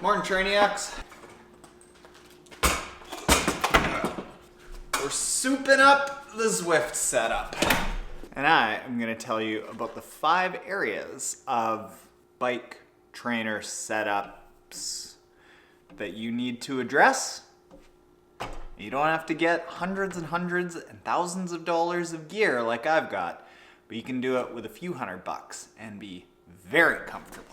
Morning, Trainiacs. We're souping up the Zwift setup. And I am going to tell you about the 5 areas of bike trainer setups that you need to address. You don't have to get hundreds and thousands of dollars of gear like I've got, but you can do it with a few $100 and be very comfortable.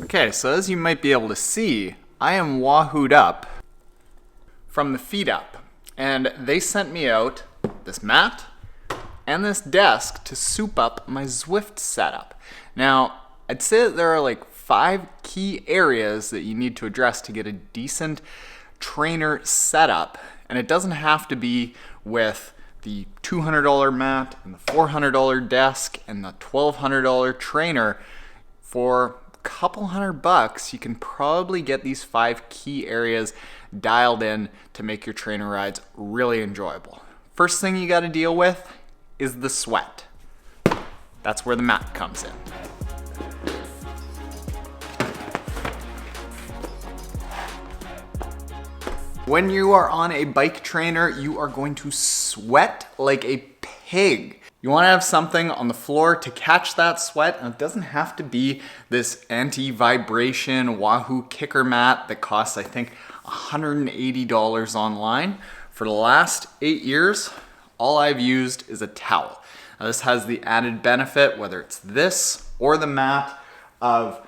Okay, so as you might be able to see, I am wahooed up from the feet up, and they sent me out this mat and this desk to soup up my Zwift setup. Now, I'd say that there are like 5 key areas that you need to address to get a decent trainer setup, and it doesn't have to be with the $200 mat and the $400 desk and the $1,200 trainer. For a couple $100, you can probably get these 5 key areas dialed in to make your trainer rides really enjoyable. First thing you got to deal with is the sweat. That's where the mat comes in. When you are on a bike trainer, you are going to sweat like a pig. You want to have something on the floor to catch that sweat, and it doesn't have to be this anti-vibration Wahoo kicker mat that costs, I think, $180 online. For the last 8 years, all I've used is a towel. Now, this has the added benefit, whether it's this or the mat, of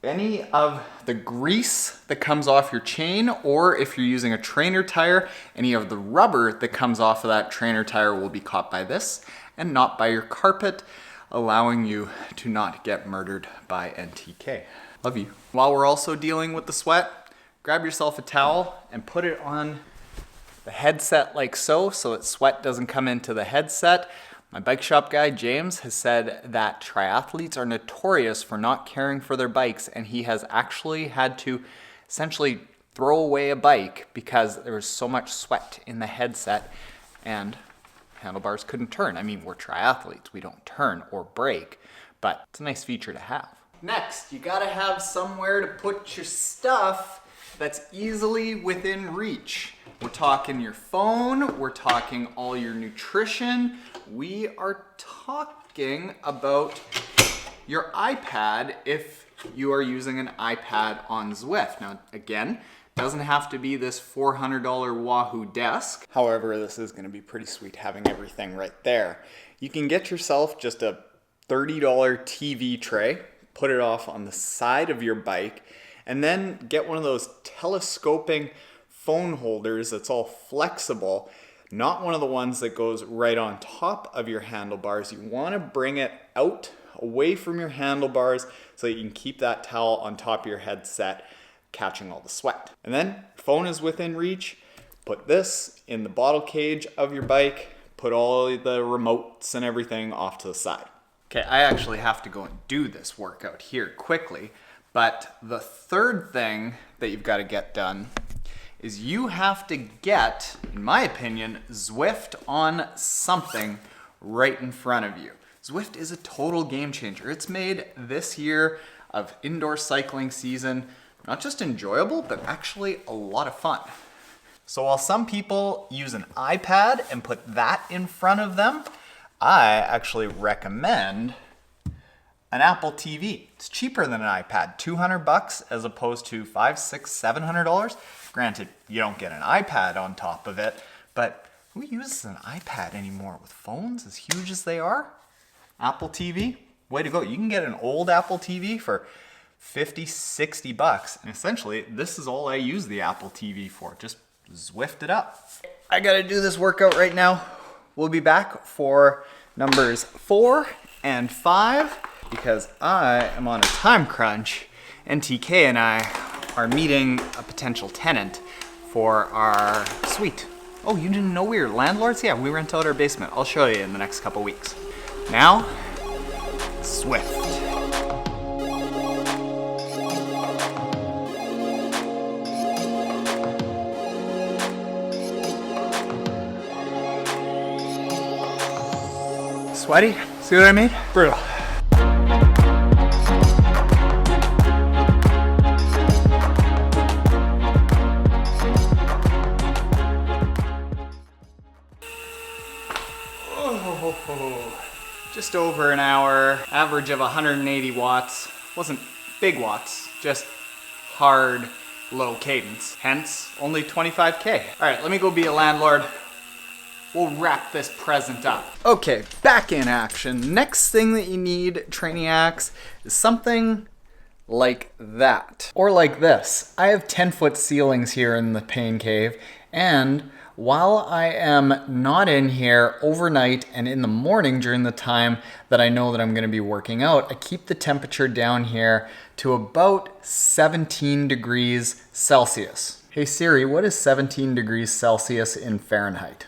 any of the grease that comes off your chain, or if you're using a trainer tire, any of the rubber that comes off of that trainer tire will be caught by this and not by your carpet, allowing you to not get murdered by NTK. Love you. While we're also dealing with the sweat, grab yourself a towel and put it on the headset like so that sweat doesn't come into the headset. My bike shop guy, James, has said that triathletes are notorious for not caring for their bikes, and he has actually had to essentially throw away a bike because there was so much sweat in the headset and handlebars couldn't turn. I mean, we're triathletes, we don't turn or brake, but it's a nice feature to have. Next, you gotta have somewhere to put your stuff that's easily within reach. We're talking your phone, we're talking all your nutrition, we are talking about your iPad if you are using an iPad on Zwift. Now, again, doesn't have to be this $400 Wahoo desk. However, this is gonna be pretty sweet having everything right there. You can get yourself just a $30 TV tray, put it off on the side of your bike, and then get one of those telescoping phone holders that's all flexible, not one of the ones that goes right on top of your handlebars. You want to bring it out away from your handlebars so that you can keep that towel on top of your headset, catching all the sweat. And then phone is within reach. Put this in the bottle cage of your bike, put all the remotes and everything off to the side. Okay, I actually have to go and do this workout here quickly, but the third thing that you've got to get done is you have to get, in my opinion, Zwift on something right in front of you. Zwift is a total game changer. It's made this year of indoor cycling season not just enjoyable, but actually a lot of fun. So while some people use an iPad and put that in front of them, I actually recommend an Apple TV. It's cheaper than an iPad, $200 as opposed to $500, $600, $700. Granted, you don't get an iPad on top of it, but who uses an iPad anymore with phones as huge as they are? Apple TV, way to go. You can get an old Apple TV for $50, $60, and essentially this is all I use the Apple TV for, just Zwift it up. I gotta do this workout right now. We'll be back for numbers 4 and 5 because I am on a time crunch. NTK and I are meeting a potential tenant for our suite. Oh, you didn't know we were landlords? Yeah, we rent out our basement. I'll show you in the next couple weeks. Now, Zwift. Sweaty? See what I mean? Brutal. Just over an hour, average of 180 watts. Wasn't big watts, just hard, low cadence. Hence, only 25K. All right, let me go be a landlord. We'll wrap this present up. Okay, back in action. Next thing that you need, Trainiacs, is something like that. Or like this. I have 10-foot ceilings here in the pain cave, and while I am not in here overnight and in the morning during the time that I know that I'm gonna be working out, I keep the temperature down here to about 17 degrees Celsius. Hey Siri, what is 17 degrees Celsius in Fahrenheit?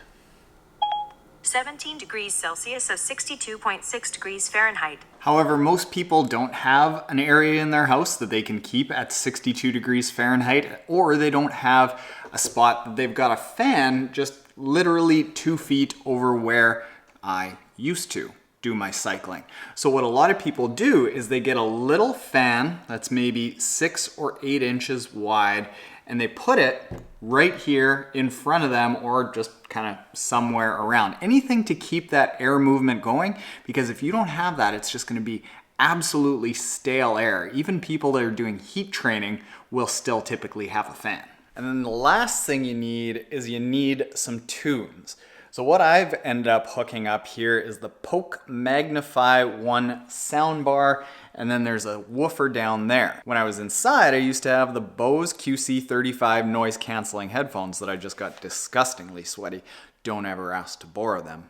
17 degrees Celsius, so 62.6 degrees Fahrenheit. However, most people don't have an area in their house that they can keep at 62 degrees Fahrenheit, or they don't have a spot that they've got a fan just literally 2 feet over where I used to do my cycling. So what a lot of people do is they get a little fan that's maybe 6 or 8 inches wide, and they put it right here in front of them or just kind of somewhere around. Anything to keep that air movement going, because if you don't have that, it's just gonna be absolutely stale air. Even people that are doing heat training will still typically have a fan. And then the last thing you need is you need some tunes. So what I've ended up hooking up here is the Polk Magnify 1 soundbar, and then there's a woofer down there. When I was inside, I used to have the Bose QC35 noise canceling headphones that I just got disgustingly sweaty. Don't ever ask to borrow them.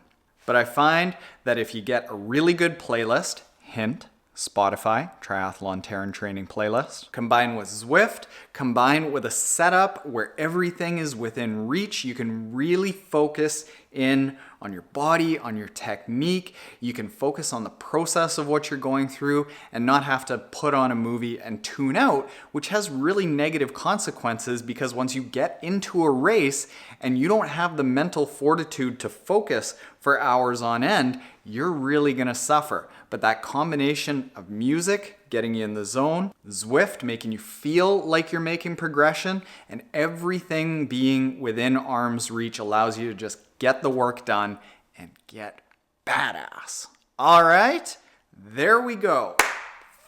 But I find that if you get a really good playlist, hint, Spotify, Triathlon Taren training playlist, combined with Zwift, combined with a setup where everything is within reach, you can really focus in on your body, on your technique. You can focus on the process of what you're going through and not have to put on a movie and tune out, which has really negative consequences because once you get into a race and you don't have the mental fortitude to focus for hours on end, you're really gonna suffer. But that combination of music, getting you in the zone, Zwift, making you feel like you're making progression, and everything being within arm's reach allows you to just get the work done and get badass. All right, there we go.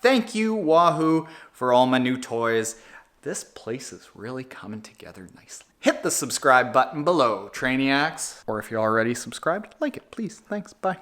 Thank you, Wahoo, for all my new toys. This place is really coming together nicely. Hit the subscribe button below, Trainiacs. Or if you're already subscribed, like it, please. Thanks, bye.